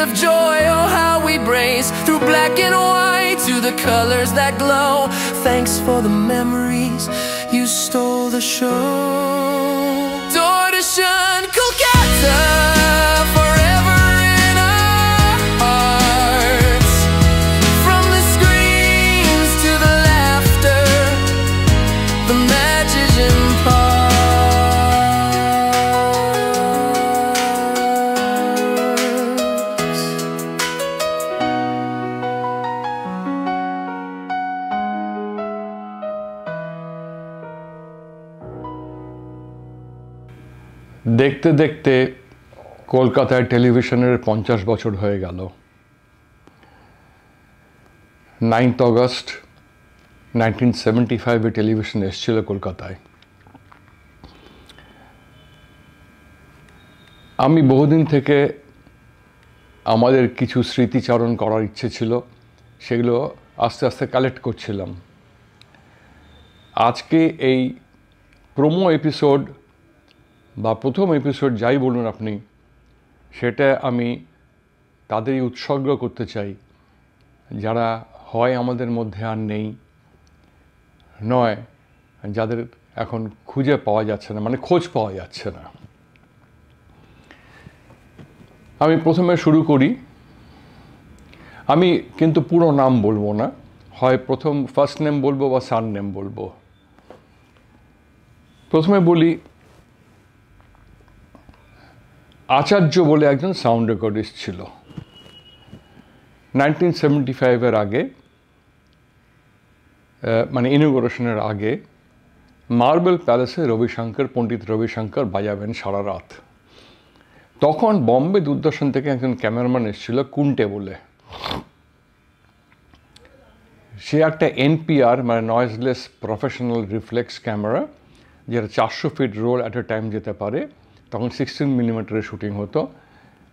of joy, oh how we brace through black and white to the colors that glow. Thanks for the memories, you stole the show. Tortoise-shell, Kolkata, forever in our hearts. From the screams to the laughter, the magic imparts. দেখতে দেখতে কলকাতায় টেলিভিশনের 50 বছর হয়ে গেল। 9th August 1975 television এসেছিল কলকাতায়। আমি বহুদিন থেকে আমাদের কিছু স্মৃতিচারণ করার ইচ্ছে ছিল, সেগুলো আস্তে আস্তে কালেক্ট করছিলাম। আজকে এই প্রোমো এপিসোড বা প্রথম এপিসোড যাই বলুন আপনি, সেটা আমি তাদেরই উৎসর্গ করতে চাই যারা হয় আমাদের মধ্যে আর নেই, নয় যাদের এখন খুঁজে পাওয়া যাচ্ছে না, মানে খোঁজ পাওয়া যাচ্ছে না। আমি প্রথমে শুরু করি, আমি কিন্তু পুরো নাম বলবো না, হয় প্রথম ফার্স্ট নেম বলবো বা সার নেম বলবো। প্রথমে বলি, আচার্য বলে একজন সাউন্ড রেকর্ডিস্ট ছিল। 1975 আগে, মানে ইনগুরেশনের আগে, মার্বেল প্যালেসে পণ্ডিত রবিশঙ্কর বাজাবেন সারা রাত। তখন বম্বে দূরদর্শন থেকে একজন ক্যামেরাম্যান এসেছিল কুন্টে বলে। সে একটা NPR মানে নয়েজলেস প্রফেশনাল রিফ্লেক্স ক্যামেরা, যেটা 400 fit role at a time যেতে পারে। তখন 16 মিলিমিটারের শুটিং হতো,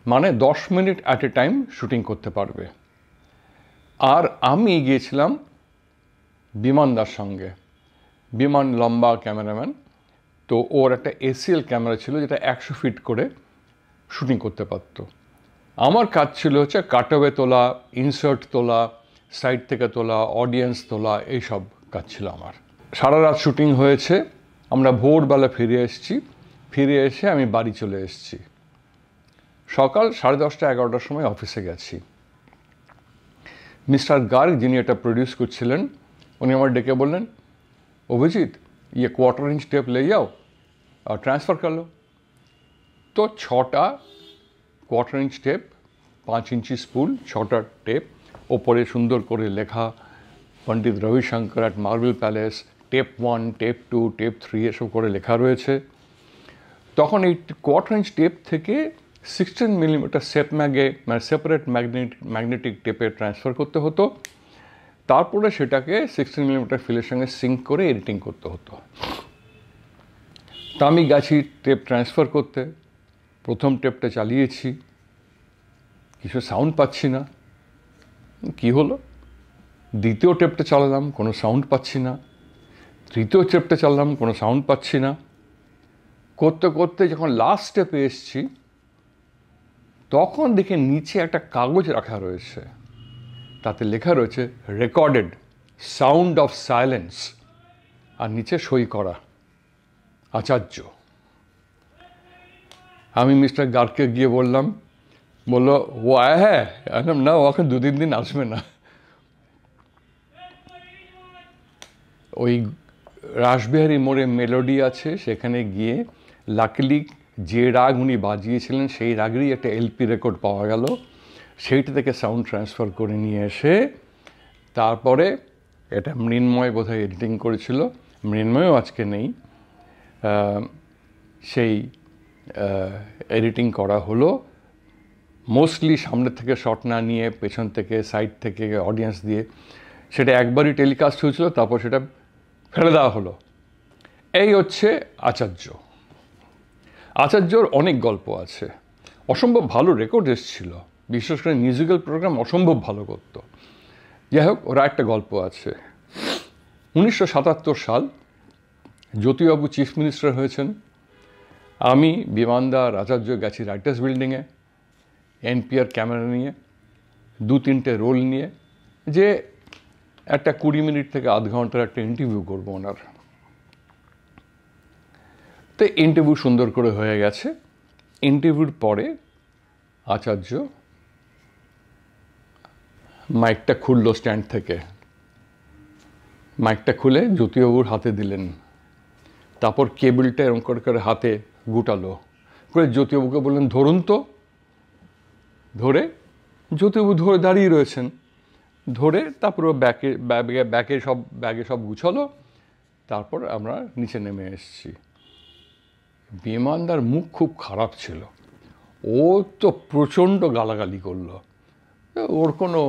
মানে 10 minute at a time shooting করতে পারবে। আর আমি গিয়েছিলাম বিমানদার সঙ্গে। বিমান লম্বা ক্যামেরাম্যান, তো ওর একটা ACL ক্যামেরা ছিল যেটা 100 ফিট করে শুটিং করতে পারত। আমার কাজ ছিল হচ্ছে কাটওয়ে তোলা, ইনসার্ট তোলা, সাইড থেকে তোলা, অডিয়েন্স তোলা, এইসব কাজ ছিল আমার। সারা রাত শুটিং হয়েছে, আমরা ভোরবেলা ফিরে এসেছি। ফিরে এসে আমি বাড়ি চলে এসেছি। সকাল 10:30-11টার সময় অফিসে গেছি। মিস্টার গার্গ, যিনি এটা প্রডিউস করছিলেন, উনি আমার ডেকে বললেন, অভিজিৎ ये 1/4 इंच टेप ले जाओ और ट्रांसफ़र कर लो। तो 6টা 1/4 इंच टेप, 5 इंची स्पूल, 6টা টেপ, ওপরে সুন্দর করে লেখা Pandit Ravishankar at marble palace, tape 1, tape 2, tape 3 এসব করে লেখা রয়েছে। তখন এই 1/4 इंच টেপ থেকে 16 মিলিমিটার মানে সেপারেট ম্যাগনেটিক টেপে ট্রান্সফার করতে হতো। তারপরে সেটাকে 16 মিলিমিটার ফিলের সঙ্গে সিঙ্ক করে এডিটিং করতে হতো। তা আমি গেছি টেপ ট্রান্সফার করতে। প্রথম টেপটা চালিয়েছি, কিছু সাউন্ড পাচ্ছি না, কি হলো? দ্বিতীয় টেপটা চালালাম, কোনো সাউন্ড পাচ্ছি না। তৃতীয় টেপটা চালালাম, কোনো সাউন্ড পাচ্ছি না। করতে করতে যখন লাস্ট স্টেপে এসেছি, তখন দেখে নিচে একটা কাগজ রাখা রয়েছে, তাতে লেখা রয়েছে রেকর্ডেড, সাউন্ড অফ সাইলেন্স, আর নিচে সই করা আচার্য। আমি মিস্টার গার্গকে গিয়ে বললাম, বললো ও আয়া হ্যাঁ, একদম না, ও এখন 2-3 দিন আসবে না। ওই রাসবিহারী মোড়ে মেলোডি আছে, সেখানে গিয়ে লাকিলি যে রাগ উনি বাজিয়েছিলেন সেই রাগেরই একটা LP রেকর্ড পাওয়া গেল। সেইটা থেকে সাউন্ড ট্রান্সফার করে নিয়ে এসে তারপরে এটা মৃন্ময় বোধহয় এডিটিং করেছিল, মৃন্ময়ও আজকে নেই, সেই এডিটিং করা হলো। মোস্টলি সামনের থেকে শট না নিয়ে পেছন থেকে, সাইড থেকে, অডিয়েন্স দিয়ে সেটা একবারই টেলিকাস্ট হয়েছিল, তারপর সেটা ফেলে দেওয়া হলো। এই হচ্ছে আচার্য। আচার্যর অনেক গল্প আছে, অসম্ভব ভালো রেকর্ড এসেছিল, বিশেষ করে মিউজিক্যাল প্রোগ্রাম অসম্ভব ভালো করতো। যাই হোক, ওরা একটা গল্প আছে। 1977 সাল, জ্যোতিবাবু চিফ মিনিস্টার হয়েছেন। আমি বিমানদার আচার্য গেছি রাইটার্স বিল্ডিংয়ে। এনপিআর ক্যামেরা নিয়ে 2-3টে রোল নিয়ে যে একটা 20 মিনিট থেকে আধ ঘন্টার একটা ইন্টারভিউ করবো ওনার। তো ইন্টারভিউ সুন্দর করে হয়ে গেছে। ইন্টারভিউর পরে আচার্য মাইকটা খুললো স্ট্যান্ড থেকে, মাইকটা খুলে জ্যোতিবাবুর হাতে দিলেন, তারপর কেবলটা এরকম করে হাতে গুটালো করে জ্যোতিবাবুকে বললেন ধরুন তো। ধরে জ্যোতিবাবু ধরে দাঁড়িয়ে রয়েছেন, ধরে তারপর ব্যাগে সব গুছালো। তারপর আমরা নিচে নেমে এসেছি। বিমানদার মুখ খুব খারাপ ছিল, ও তো প্রচণ্ড গালাগালি করলো, ওর কোনো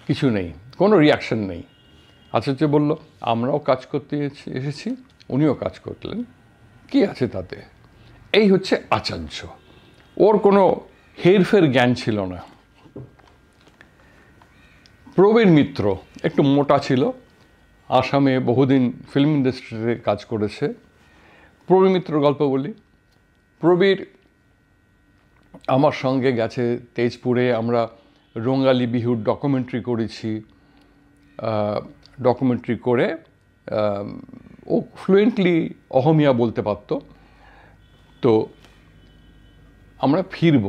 কিছু নেই, কোনো রিয়াকশন নেই। আচার্য বলল আমরাও কাজ করতে এসেছি, উনিও কাজ করলেন, কি আছে তাতে। এই হচ্ছে আচার্য, ওর কোনো হেরফের জ্ঞান ছিল না। প্রবীর মিত্র একটু মোটা ছিল, আসামে বহুদিন ফিল্ম ইন্ডাস্ট্রিতে কাজ করেছে। প্রবীর মিত্র গল্প বলি। প্রবীর আমার সঙ্গে গেছে তেজপুরে, আমরা রঙ্গালী বিহুর ডকুমেন্টারি করেছি। ডকুমেন্টারি করে ও ফ্লুয়েন্টলি অহমিয়া বলতে পারত। তো আমরা ফিরব,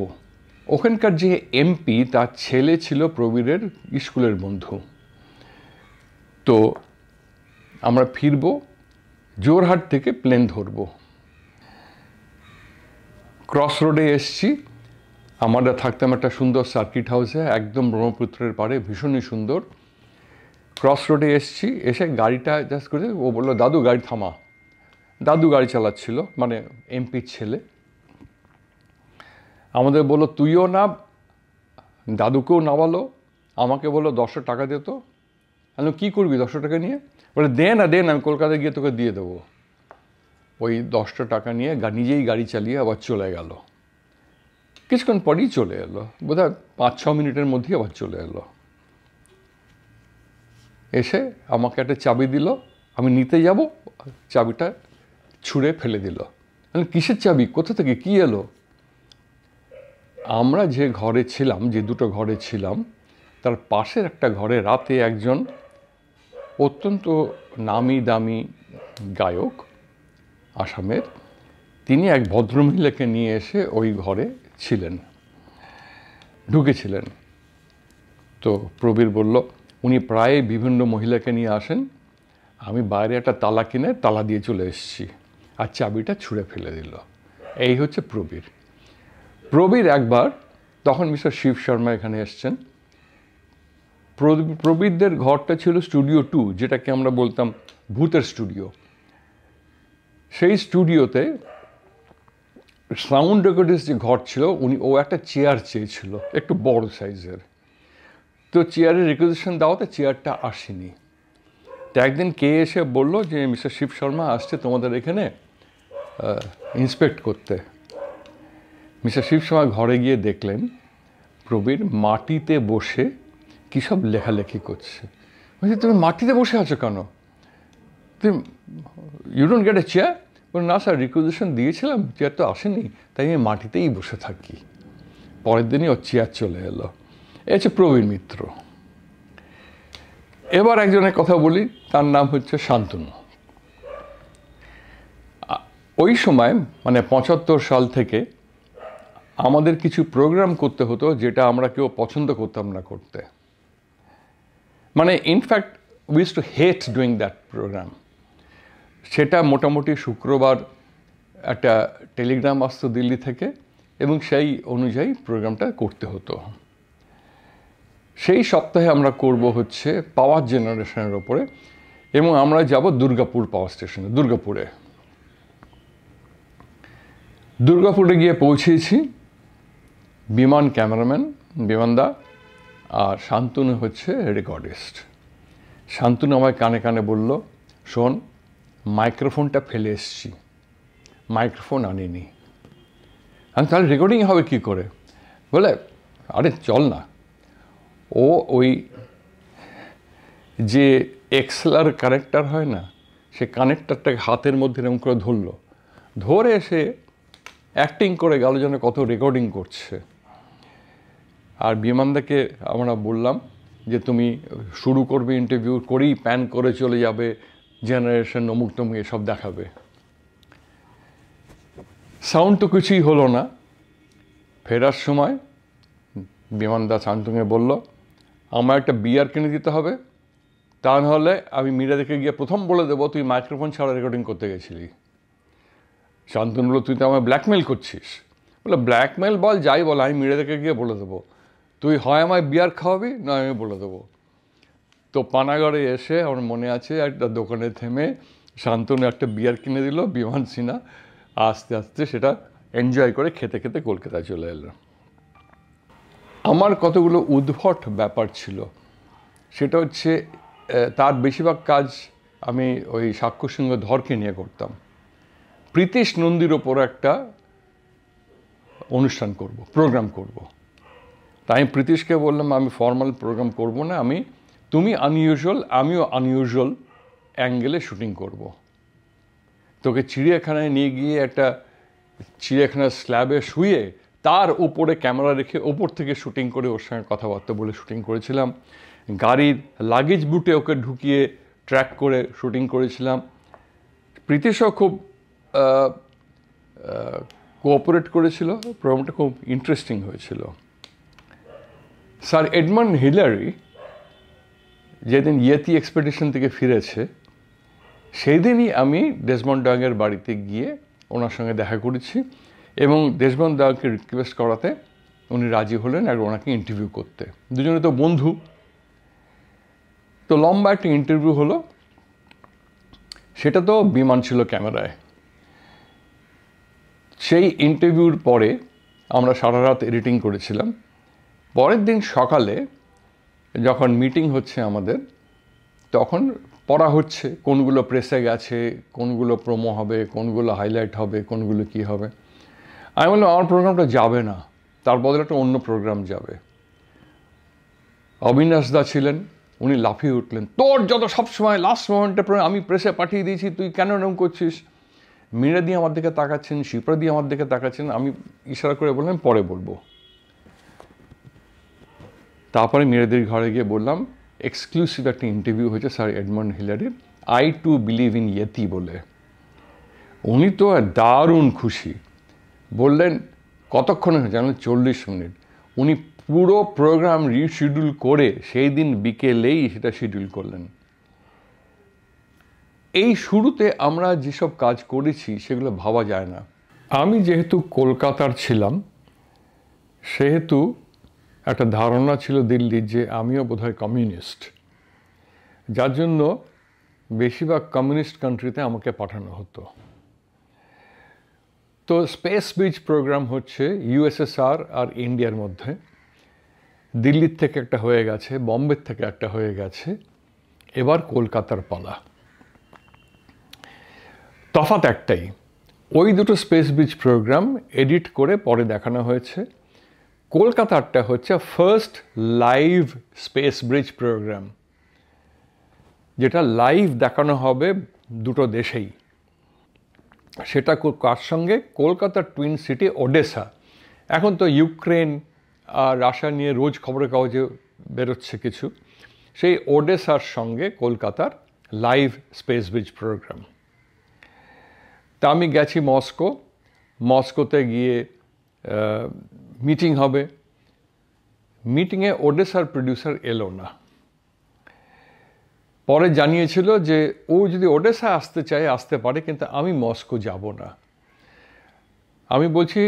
ওখানকার যে এমপি তার ছেলে ছিল প্রবীরের স্কুলের বন্ধু। তো আমরা ফিরব, জোরহাট থেকে প্লেন ধরব। ক্রস রোডে এসছি, আমরা থাকতাম একটা সুন্দর সার্কিট হাউসে, একদম ব্রহ্মপুত্রের পাড়ে, ভীষণই সুন্দর। ক্রস রোডে এসছি, এসে গাড়িটা জাস্ট করে ও বললো দাদু গাড়ি থামা। দাদু গাড়ি চালাচ্ছিল, মানে এমপির ছেলে। আমাদের বললো তুইও নাম, দাদুকেও নামালো, আমাকে বললো 10 টাকা দে তো। আমি কী করবি 10 টাকা নিয়ে? বলে দে না, আমি কলকাতায় গিয়ে তোকে দিয়ে দেবো। ওই 10 টাকা নিয়ে নিজেই গাড়ি চালিয়ে আবার চলে গেল। কিছুক্ষণ পরেই চলে এলো, বোধহয় 5-6 মিনিটের মধ্যেই আবার চলে এলো। এসে আমাকে একটা চাবি দিল, আমি নিতে যাব, চাবিটা ছুঁড়ে ফেলে দিল। কিসের চাবি, কোথা থেকে, কি এলো? আমরা যে ঘরে ছিলাম, যে দুটো ঘরে ছিলাম, তার পাশের একটা ঘরে রাতে একজন অত্যন্ত নামি দামি গায়ক আসামের, তিনি এক ভদ্রমহিলাকে নিয়ে এসে ওই ঘরে ছিলেন, ঢুকেছিলেন। তো প্রবীর বলল উনি প্রায় বিভিন্ন মহিলাকে নিয়ে আসেন, আমি বাইরে একটা তালা কিনে তালা দিয়ে চলে এসেছি, আর চাবিটা ছুঁড়ে ফেলে দিল। এই হচ্ছে প্রবীর। প্রবীর একবার, তখন মিস্টার শিব শর্মা এখানে এসছেন। প্রবীরদের ঘরটা ছিল স্টুডিও 2, যেটাকে আমরা বলতাম ভূতের স্টুডিও। সেই স্টুডিওতে সাউন্ড রেকর্ডিস্ট যে ঘর ছিল, ও একটা চেয়ার চেয়েছিল একটু বড় সাইজের। তো চেয়ারের রিকুইজিশন দেওয়াতে চেয়ারটা আসেনি। তো একদিন কে এসে বলল যে মিস্টার শিব শর্মা আসছে তোমাদের এখানে ইন্সপেক্ট করতে। মিস্টার শিব শর্মা ঘরে গিয়ে দেখলেন প্রবীর মাটিতে বসে কী সব লেখালেখি করছে। বলছি তুমি মাটিতে বসে আছো কেন? তুমি you don't get a chair? বলে না স্যার, রিকুইজিশন দিয়েছিলাম, চেয়ার তো আসেনি, তাই আমি মাটিতেই বসে থাকি। পরের দিনই ওর চেয়ার চলে এলো। এ হচ্ছে প্রবীর মিত্র। এবার একজনের কথা বলি, তার নাম হচ্ছে শান্তনু। ওই সময় মানে 75 সাল থেকে আমাদের কিছু প্রোগ্রাম করতে হতো যেটা আমরা কেউ পছন্দ করতাম না করতে। মানে in fact we used to hate doing that program. সেটা মোটামুটি শুক্রবার একটা টেলিগ্রাম আসতো দিল্লি থেকে, এবং সেই অনুযায়ী প্রোগ্রামটা করতে হতো। সেই সপ্তাহে আমরা করব হচ্ছে পাওয়ার জেনারেশনের ওপরে, এবং আমরা যাব দুর্গাপুর পাওয়ার স্টেশনে। দুর্গাপুরে গিয়ে পৌঁছেছি। বিমান ক্যামেরাম্যান বিমানদা, আর শান্তনু হচ্ছে রেকর্ডিস্ট। শান্তনু আমায় কানে কানে বলল শোন, মাইক্রোফোনটা ফেলে এসছি, মাইক্রোফোন আনিনি। আমি তাহলে রেকর্ডিং হবে কী করে? বলে আরে চল না। ও ওই যে এক্সএলআর কানেক্টার হয় না, সে কানেক্টারটাকে হাতের মধ্যে এরকম করে ধরলো, ধরে সে অ্যাক্টিং করে গেল যেন কত রেকর্ডিং করছে। আর বিমানদাকে আমরা বললাম যে তুমি শুরু করবে ইন্টারভিউ করেই প্যান করে চলে যাবে, জেনারেশন অমুক তমুক এসব দেখাবে। সাউন্ড তো কিছুই হলো না। ফেরার সময় বিমানদা শান্তনুকে বলল, আমার একটা বিয়ার কিনে দিতে হবে, তা নাহলে আমি মিডিয়াকে গিয়ে প্রথম বলে দেবো তুই মাইক্রোফোন ছাড়া রেকর্ডিং করতে গেছিলি। শান্তনু বলল, তুই তো আমায় ব্ল্যাকমেল করছিস। বলে, ব্ল্যাকমেল বল যাই বল, আমি মিডিয়াকে গিয়ে বলে দেবো, তুই হয় আমায় বিয়ার খাওয়াবি না আমি বলে দেবো। তো পানাগড়ে এসে আমার মনে আছে একটা দোকানে থেমে শান্তনু একটা বিয়ার কিনে দিল, বিমান সিনহা আস্তে আস্তে সেটা এনজয় করে খেতে খেতে কলকাতায় চলে এলো। আমার কতগুলো উদ্ভট ব্যাপার ছিল, সেটা হচ্ছে তার বেশিরভাগ কাজ আমি ওই সাক্ষ্য সিংহ ধরকে নিয়ে করতাম। প্রীতিশ নন্দীর ওপর একটা অনুষ্ঠান করব, প্রোগ্রাম করব। তাই আমি প্রীতিশকে বললাম, আমি ফর্মাল প্রোগ্রাম করব না, তুমি আনইউজুয়াল আমিও আনইউজুয়াল অ্যাঙ্গেলে শুটিং করব। তোকে চিড়িয়াখানায় নিয়ে গিয়ে একটা চিড়িয়াখানার স্ল্যাবে শুয়ে তার উপরে ক্যামেরা রেখে ওপর থেকে শুটিং করে ওর সঙ্গে কথাবার্তা বলে শুটিং করেছিলাম। গাড়ির লাগেজ বুটে ওকে ঢুকিয়ে ট্র্যাক করে শুটিং করেছিলাম। প্রীতিশও খুব কোঅপারেট করেছিল, প্রোগ্রামটা খুব ইন্টারেস্টিং হয়েছিল। স্যার এডমন্ড হিলারি যেদিন ইয়েতি এক্সপেডিশন থেকে ফিরেছে সেই দিনই আমি ডেসমন্ড ডাঙ্গের বাড়িতে গিয়ে ওনার সঙ্গে দেখা করেছি এবং ডেসমন্ড ডাঙ্গকে রিকোয়েস্ট করাতে উনি রাজি হলেন আর ওনাকে ইন্টারভিউ করতে। দুজনে তো বন্ধু। তো লম্বা একটা ইন্টারভিউ হলো, সেটা তো বিমান ছিল ক্যামেরায়। সেই ইন্টারভিউর পরে আমরা সারা রাত এডিটিং করেছিলাম। পরের দিন সকালে যখন মিটিং হচ্ছে আমাদের, তখন পড়া হচ্ছে কোনগুলো প্রেসে গেছে, কোনগুলো প্রোমো হবে, কোনগুলো হাইলাইট হবে, কোনগুলো কি হবে। আমি বললাম, আমার প্রোগ্রামটা যাবে না, তার বদলে একটা অন্য প্রোগ্রাম যাবে। অবিনাশ দা ছিলেন, উনি লাফিয়ে উঠলেন, তোর যত সবসময় লাস্ট মোমেন্টে আমি প্রেসে পাঠিয়ে দিয়েছি, তুই কেন এরকম করছিস। মীরা দিয়ে আমার দিকে তাকাচ্ছেন, শিপ্রা দিয়ে আমার দিকে তাকাচ্ছেন। আমি ইশারা করে বললাম পরে বলবো। তারপরে মীরাদির ঘরে গিয়ে বললাম, এক্সক্লুসিভ একটা ইন্টারভিউ হয়েছে স্যার এডমন্ড হিলারির, I too believe in yeti বলে। উনি তো দারুণ খুশি, বললেন কতক্ষণে জানেন, 40 মিনিট। উনি পুরো প্রোগ্রাম রিশিডিউল করে সেই দিন বিকেলেই সেটা শিডিউল করলেন। এই শুরুতে আমরা যেসব কাজ করেছি সেগুলো ভাবা যায় না। আমি যেহেতু কলকাতার ছিলাম, সেহেতু একটা ধারণা ছিল দিল্লির যে আমিও বোধহয় কমিউনিস্ট, যার জন্য বেশিরভাগ কমিউনিস্ট কান্ট্রিতে আমাকে পাঠানো হতো। তো স্পেস ব্রিজ প্রোগ্রাম হচ্ছে ইউএসএসআর আর ইন্ডিয়ার মধ্যে। দিল্লির থেকে একটা হয়ে গেছে, বম্বের থেকে একটা হয়ে গেছে, এবার কলকাতার পালা। তফাৎ একটাই, ওই দুটো স্পেস ব্রিজ প্রোগ্রাম এডিট করে পরে দেখানো হয়েছে। কলকাতারটা হচ্ছে first live space bridge program, যেটা লাইভ দেখানো হবে দুটো দেশেই। সেটা কার সঙ্গে? কলকাতার টুইন সিটি ওডেসা। এখন তো ইউক্রেন আর রাশিয়া নিয়ে রোজ খবরের কাগজে বেরোচ্ছে কিছু। সেই ওডেসার সঙ্গে কলকাতার লাইভ স্পেস ব্রিজ প্রোগ্রাম। তা আমি গেছি মস্কোতে গিয়ে মিটিং হবে। মিটিংয়ে ওডেসার প্রডিউসার এলো না। পরে জানিয়েছিল যে ও যদি ওডেসা আসতে চায় আসতে পারে, কিন্তু আমি মস্কো যাব না। আমি বলছি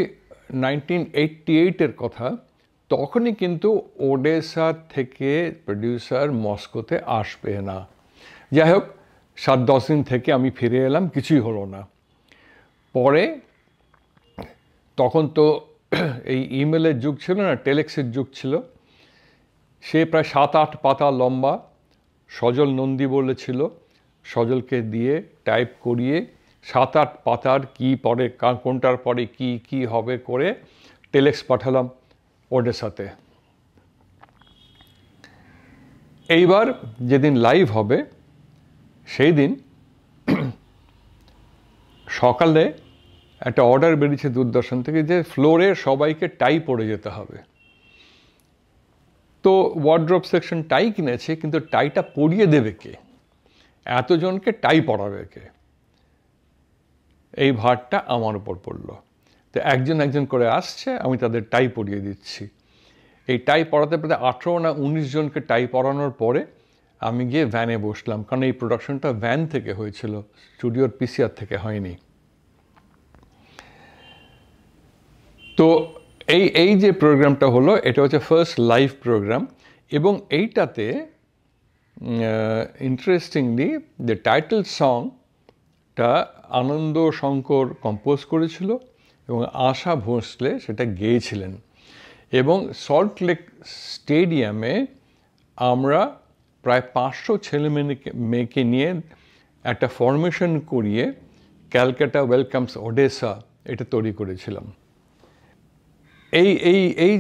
1988-এর কথা, তখনই কিন্তু ওডেসা থেকে প্রডিউসার মস্কোতে আসবে না। যাই হোক, 7-10 দিন থেকে আমি ফিরে এলাম, কিছুই হলো না। পরে তখন তো এই ইমেলের যুগ ছিল না, টেলেক্সের যুগ ছিল। সে প্রায় 7-8 পাতা লম্বা, সজল নন্দী বলেছিল, সজলকে দিয়ে টাইপ করিয়ে 7-8 পাতার কি পরে কোনটার পরে কি হবে করে টেলেক্স পাঠালাম ওডেসাতে। এইবার যেদিন লাইভ হবে সেই দিন সকালে একটা অর্ডার বেরিয়েছে দূরদর্শন থেকে যে ফ্লোরে সবাইকে টাই পরে যেতে হবে। তো ওয়ার্ড্রপ সেকশন টাই কিনেছে, কিন্তু টাইটা পরিয়ে দেবে কে, এতজনকে টাই পরাবে কে, এই ভারটা আমার উপর পড়লো। তো একজন একজন করে আসছে, আমি তাদের টাই পরিয়ে দিচ্ছি। এই টাই পরাতে পরাতে 18 না 19 জনকে টাই পরানোর পরে আমি গিয়ে ভ্যানে বসলাম, কারণ এই প্রোডাকশনটা ভ্যান থেকে হয়েছিল, স্টুডিওর পিসিআর থেকে হয়নি। তো এই যে প্রোগ্রামটা হলো, এটা হচ্ছে ফার্স্ট লাইভ প্রোগ্রাম, এবং এইটাতে ইন্টারেস্টিংলি দ্য টাইটেল সংটা আনন্দ শঙ্কর কম্পোজ করেছিল এবং আশা ভোঁসলে সেটা গেয়েছিলেন। এবং সল্ট লেক স্টেডিয়ামে আমরা প্রায় 500 ছেলে মেয়েকে নিয়ে একটা ফরমেশন করিয়ে ক্যালকাটা ওয়েলকামস ওডেসা এটা তৈরি করেছিলাম। এই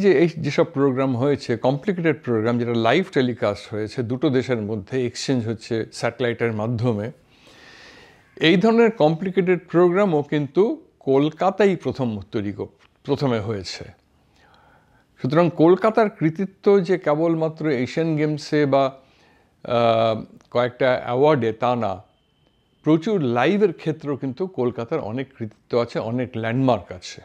যেসব প্রোগ্রাম হয়েছে, কমপ্লিকেটেড প্রোগ্রাম, যেটা লাইভ টেলিকাস্ট হয়েছে দুটো দেশের মধ্যে, এক্সচেঞ্জ হচ্ছে স্যাটেলাইটের মাধ্যমে, এই ধরনের কমপ্লিকেটেড প্রোগ্রামও কিন্তু কলকাতায় প্রথমে হয়েছে। সুতরাং কলকাতার কৃতিত্ব যে কেবলমাত্র এশিয়ান গেমসে বা কয়েকটা অ্যাওয়ার্ডে তা না, প্রচুর লাইভের ক্ষেত্রেও কিন্তু কলকাতার অনেক কৃতিত্ব আছে, অনেক ল্যান্ডমার্ক আছে।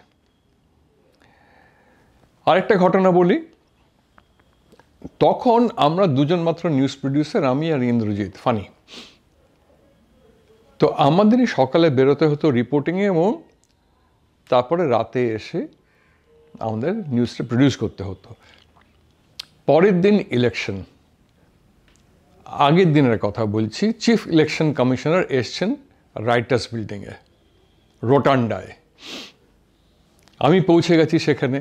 আরেকটা ঘটনা বলি, তখন আমরা দুজন মাত্র নিউজ প্রডিউসার, আমি আর ইন্দ্রজিৎ ফানি। তো আমাদেরই সকালে বেরোতে হতো রিপোর্টিংয়ে, এবং তারপরে রাতে এসে আমাদের নিউজটা প্রডিউস করতে হতো। পরের দিন ইলেকশন, আগের দিনের কথা বলছি, চিফ ইলেকশন কমিশনার এসছেন রাইটার্স বিল্ডিংয়ে, রোটান্ডায়। আমি পৌঁছে গেছি সেখানে।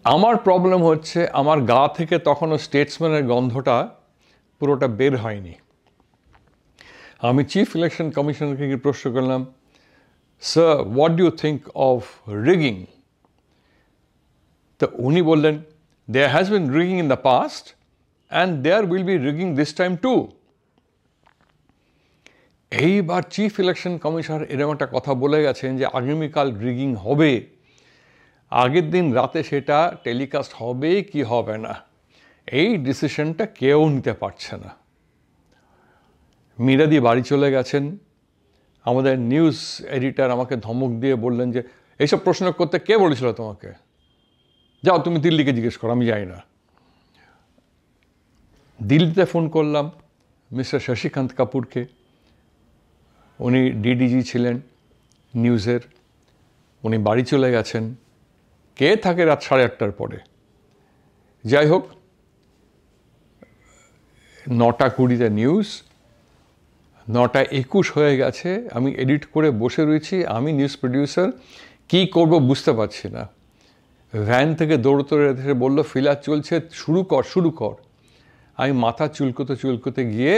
আমার প্রবলেম হচ্ছে, আমার গা থেকে তখনও স্টেটসম্যানের গন্ধটা পুরোটা বের হয়নি। আমি চিফ ইলেকশন কমিশনারকে গিয়ে প্রশ্ন করলাম, sir, what do you think of rigging? তো উনি বললেন, there has been rigging in the past and there will be rigging this time too. এইবার চিফ ইলেকশন কমিশনার এরকম একটা কথা বলে গেছেন যে আগামীকাল রিগিং হবে, আগের দিন রাতে সেটা টেলিকাস্ট হবে কি হবে না, এই ডিসিশনটা কেউ নিতে পারছে না। মীরাদি বাড়ি চলে গেছেন। আমাদের নিউজ এডিটর আমাকে ধমক দিয়ে বললেন যে, এইসব প্রশ্ন করতে কে বলেছিল তোমাকে, যাও তুমি দিল্লিকে জিজ্ঞেস করো, আমি যাই না। দিল্লিতে ফোন করলাম মিস্টার শশীকান্ত কাপুরকে, উনি ডিডিজি ছিলেন নিউজের, উনি বাড়ি চলে গেছেন। কে থাকে রাত 8:30টার পরে? যাই হোক, 9:20 নিউজ, 9:21 হয়ে গেছে, আমি এডিট করে বসে রয়েছি। আমি নিউজ প্রডিউসার, কি করব বুঝতে পারছি না। ভ্যান থেকে দৌড়তে এসে বললো, ফিলার চলছে, শুরু কর। আমি মাথা চুলকোতে গিয়ে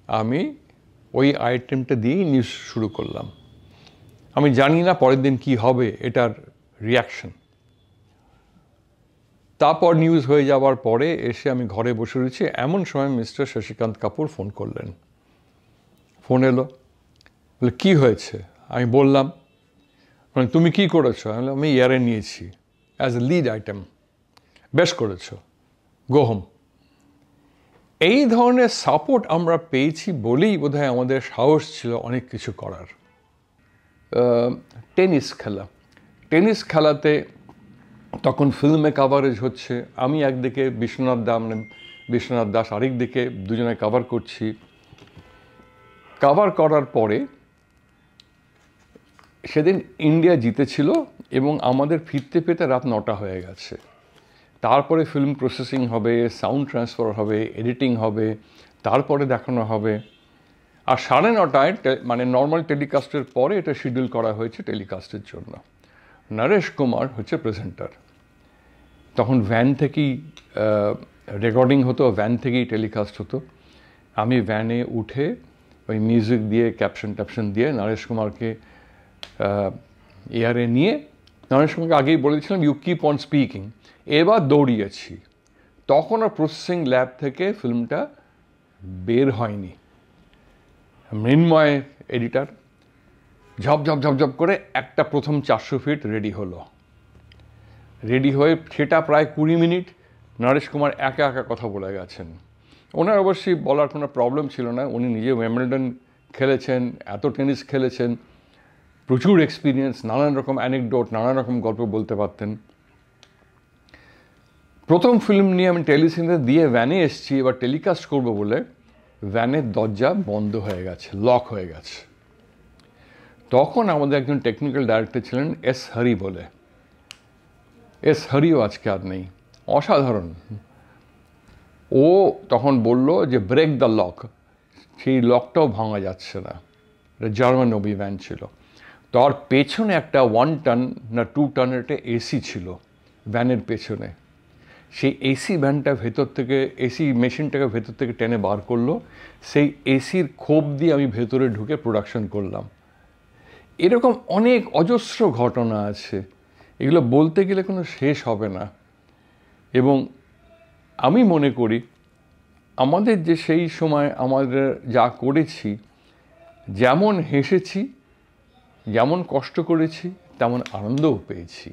আমি ওই আইটেমটা দিয়েই নিউজ শুরু করলাম। আমি জানি না পরের দিন কি হবে এটার রিয়াকশন। তারপর নিউজ হয়ে যাওয়ার পরে এসে আমি ঘরে বসে রয়েছি, এমন সময় মিস্টার শশীকান্ত কাপুর ফোন করলেন। ফোন এলো, বলে কী হয়েছে? আমি বললাম, মানে তুমি কি করেছো? আমি ইয়ারে নিয়েছি অ্যাজ এ লিড আইটেম। বেশ করেছো, গো হোম। এই ধরনের সাপোর্ট আমরা পেয়েছি বলেই বোধহয় আমাদের সাহস ছিল অনেক কিছু করার। টেনিস খেলাতে তখন ফিল্মে কাভারেজ হচ্ছে, আমি একদিকে, বিশ্বনাথ দাস আরেক দিকে, দুজনে কাভার করছি। কাভার করার পরে সেদিন ইন্ডিয়া জিতেছিল এবং আমাদের ফিরতে রাত 9টা হয়ে গেছে। তারপরে ফিল্ম প্রসেসিং হবে, সাউন্ড ট্রান্সফার হবে, এডিটিং হবে, তারপরে দেখানো হবে। আর 9:30টায় মানে নর্মাল টেলিকাস্টের পরে এটা শিডিউল করা হয়েছে টেলিকাস্টের জন্য। নরেশ কুমার হচ্ছে প্রেজেন্টার। তখন ভ্যান থেকেই রেকর্ডিং হতো, ভ্যান থেকেই টেলিকাস্ট হতো। আমি ভ্যানে উঠে ওই মিউজিক দিয়ে ক্যাপশন দিয়ে নরেশ কুমারকে এয়ারে নিয়ে, নরেশ কুমারকে আগেই বলেছিলাম ইউ কিপ অন স্পিকিং। এবার দৌড়িয়েছি। তখন আর প্রসেসিং ল্যাব থেকে ফিল্মটা বের হয়নি। মৃন্ময় এডিটার ঝপ করে একটা প্রথম 400 ফিট রেডি হলো। রেডি হয়ে সেটা প্রায় 20 মিনিট নরেশ কুমার একা একা কথা বলে গেছেন। ওনার অবশ্যই বলার কোনো প্রবলেম ছিল না, উনি নিজে উইম্বলডন খেলেছেন, এত টেনিস খেলেছেন, প্রচুর এক্সপিরিয়েন্স, নানান রকম অ্যানেকডোট, নানান রকম গল্প বলতে পারতেন। প্রথম ফিল্ম নিয়ে আমি টেলিসিনে দিয়ে ভ্যানে এসেছি, এবার টেলিকাস্ট করবো বলে ভ্যানের দরজা বন্ধ হয়ে গেছে, লক হয়ে গেছে। তখন আমাদের একজন টেকনিক্যাল ডাইরেক্টর ছিলেন এস হরি বলে, এস হরিও আজকে আর নেই, অসাধারণ। ও তখন বলল যে ব্রেক দ্য লক, সেই লকটাও ভাঙা যাচ্ছে না, এটা জার্মান ওবি ভ্যান ছিল। তার পেছনে একটা 1 টন না 2 টনের একটা এসি ছিল ভ্যানের পেছনে, সেই এসি ভ্যানটা ভেতর থেকে, এসি মেশিনটাকে ভেতর থেকে টেনে বার করলো, সেই এসির খোপ দিয়ে আমি ভেতরে ঢুকে প্রোডাকশন করলাম। এরকম অনেক অজস্র ঘটনা আছে, এগুলো বলতে গেলে কোনো শেষ হবে না। এবং আমি মনে করি আমাদের যে সেই সময় আমাদের যা করেছি, যেমন হেসেছি, যেমন কষ্ট করেছি, তেমন আনন্দও পেয়েছি।